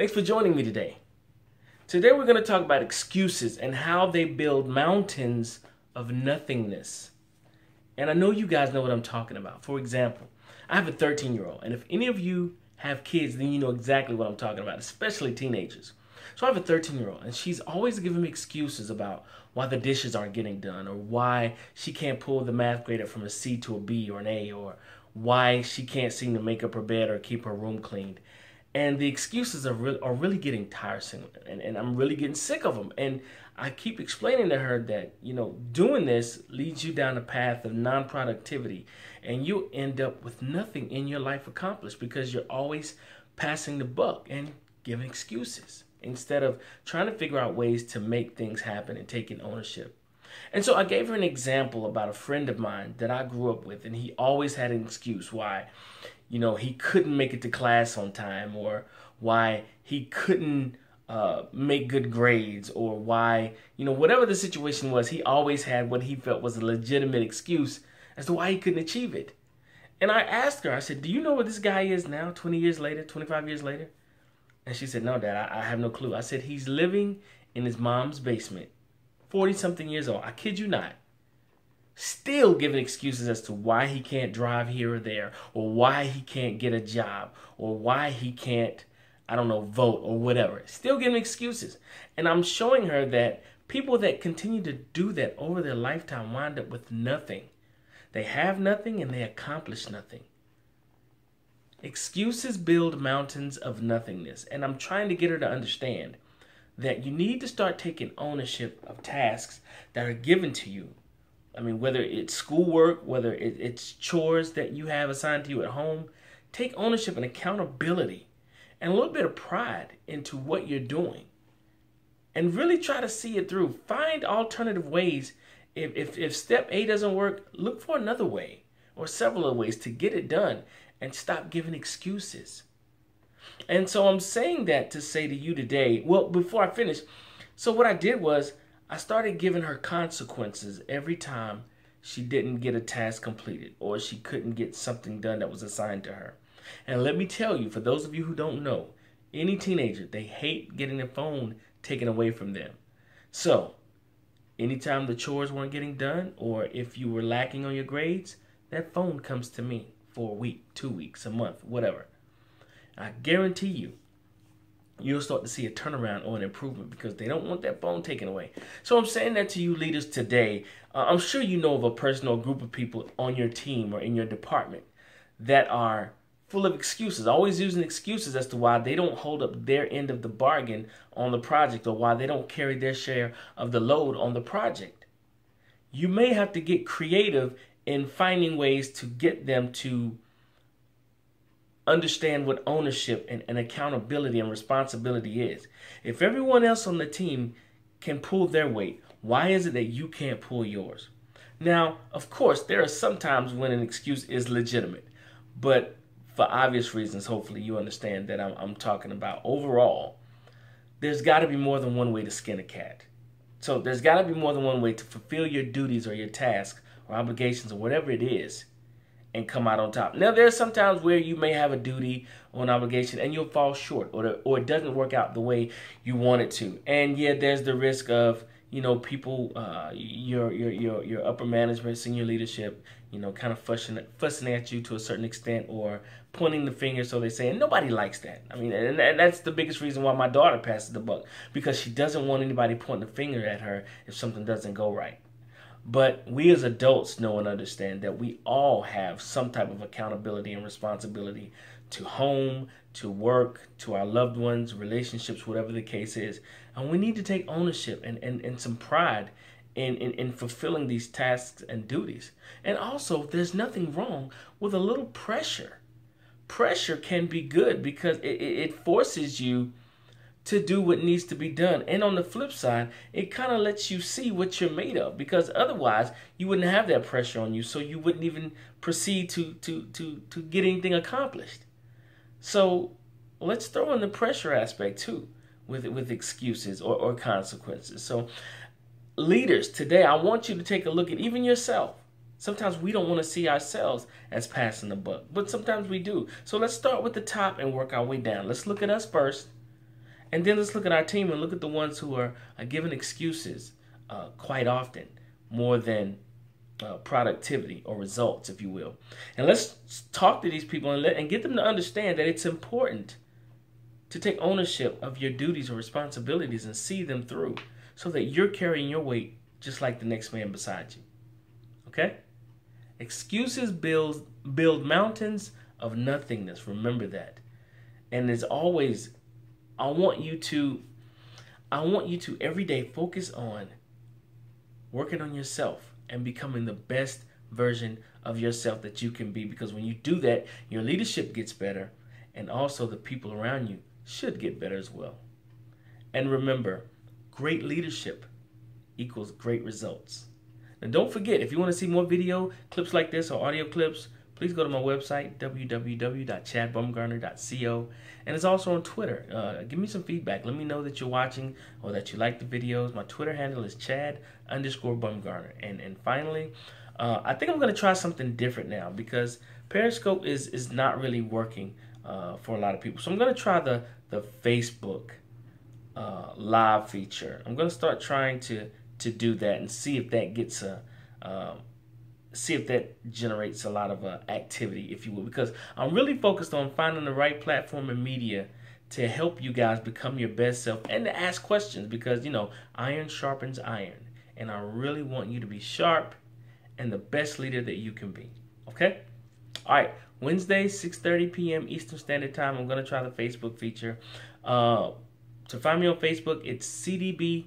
Thanks for joining me today. Today we're going to talk about excuses and how they build mountains of nothingness. And I know you guys know what I'm talking about. For example, I have a 13-year-old, and if any of you have kids, then you know exactly what I'm talking about, especially teenagers. So I have a 13-year-old, and she's always giving me excuses about why the dishes aren't getting done, or why she can't pull the math grade up from a C to a B or an A, or why she can't seem to make up her bed or keep her room cleaned. And the excuses are really getting tiresome, and I'm really getting sick of them. And I keep explaining to her that, doing this leads you down a path of non-productivity, and you end up with nothing in your life accomplished because you're always passing the buck and giving excuses instead of trying to figure out ways to make things happen and taking ownership. And so I gave her an example about a friend of mine that I grew up with, and he always had an excuse why he couldn't make it to class on time, or why he couldn't make good grades, or why, whatever the situation was, he always had what he felt was a legitimate excuse as to why he couldn't achieve it. And I asked her, I said, do you know where this guy is now, 20 years later, 25 years later? And she said, no, Dad, I have no clue. I said, he's living in his mom's basement, 40-something years old. I kid you not. Still giving excuses as to why he can't drive here or there, or why he can't get a job, or why he can't, vote or whatever. Still giving excuses. And I'm showing her that people that continue to do that over their lifetime wind up with nothing. They have nothing and they accomplish nothing. Excuses build mountains of nothingness. And I'm trying to get her to understand that you need to start taking ownership of tasks that are given to you. I mean, whether it's schoolwork, whether it's chores that you have assigned to you at home, take ownership and accountability and a little bit of pride into what you're doing. And really try to see it through. Find alternative ways. If step A doesn't work, look for another way or several other ways to get it done and stop giving excuses. And so I'm saying that to say to you today, well, before I finish, so what I did was I started giving her consequences every time she didn't get a task completed or she couldn't get something done that was assigned to her. And let me tell you, for those of you who don't know, any teenager, they hate getting their phone taken away from them. So anytime the chores weren't getting done, or if you were lacking on your grades, that phone comes to me for a week, 2 weeks, a month, whatever. I guarantee you'll start to see a turnaround or an improvement because they don't want that phone taken away. So I'm saying that to you leaders today. I'm sure you know of a person or group of people on your team or in your department that are full of excuses, always using excuses as to why they don't hold up their end of the bargain on the project, or why they don't carry their share of the load on the project. You may have to get creative in finding ways to get them to understand what ownership and accountability and responsibility is. If everyone else on the team can pull their weight, why is it that you can't pull yours? Now, of course, there are some times when an excuse is legitimate, but for obvious reasons, hopefully you understand that I'm talking about overall, there's got to be more than one way to skin a cat. So there's got to be more than one way to fulfill your duties or your tasks or obligations or whatever it is and come out on top. Now, there are some times where you may have a duty or an obligation and you'll fall short, or it doesn't work out the way you want it to. And yeah, there's the risk of, people, your upper management, senior leadership, kind of fussing at you to a certain extent, or pointing the finger, so they say, and nobody likes that. I mean, and that's the biggest reason why my daughter passes the buck, because she doesn't want anybody pointing the finger at her if something doesn't go right. But we as adults know and understand that we all have some type of accountability and responsibility to home, to work, to our loved ones, relationships, whatever the case is. And we need to take ownership and some pride in fulfilling these tasks and duties. And also, there's nothing wrong with a little pressure. Pressure can be good because it forces you to do what needs to be done. And on the flip side, it kind of lets you see what you're made of, because otherwise you wouldn't have that pressure on you, so you wouldn't even proceed to get anything accomplished. So let's throw in the pressure aspect too with excuses or consequences. So leaders, today I want you to take a look at even yourself. Sometimes we don't want to see ourselves as passing the buck, but sometimes we do. So let's start with the top and work our way down. Let's look at us first. And then let's look at our team and look at the ones who are giving excuses quite often, more than productivity or results, if you will. And let's talk to these people and get them to understand that it's important to take ownership of your duties or responsibilities and see them through, so that you're carrying your weight just like the next man beside you. Okay? Excuses build mountains of nothingness. Remember that. And as always, I want you to every day focus on working on yourself and becoming the best version of yourself that you can be. Because when you do that, your leadership gets better, and also the people around you should get better as well. And remember, great leadership equals great results. Now don't forget, if you want to see more video clips like this or audio clips, please go to my website, www.chadbumgarner.co. And it's also on Twitter. Give me some feedback. Let me know that you're watching or that you like the videos. My Twitter handle is Chad_Bumgarner. And finally, I think I'm going to try something different now, because Periscope is not really working for a lot of people. So I'm going to try the Facebook live feature. I'm going to start trying to do that and see if that gets see if that generates a lot of activity, if you will, because I'm really focused on finding the right platform and media to help you guys become your best self and to ask questions, because, you know, iron sharpens iron, and I really want you to be sharp and the best leader that you can be. Okay? All right. Wednesday, 6:30 p.m. Eastern Standard Time. I'm going to try the Facebook feature. To find me on Facebook, it's CDB.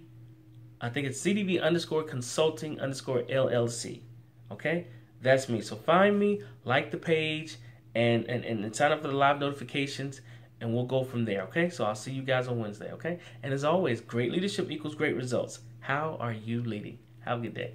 I think it's CDB_consulting_LLC. Okay? That's me. So find me, like the page, and sign up for the live notifications, and we'll go from there. Okay? So I'll see you guys on Wednesday. Okay? And as always, great leadership equals great results. How are you leading? Have a good day.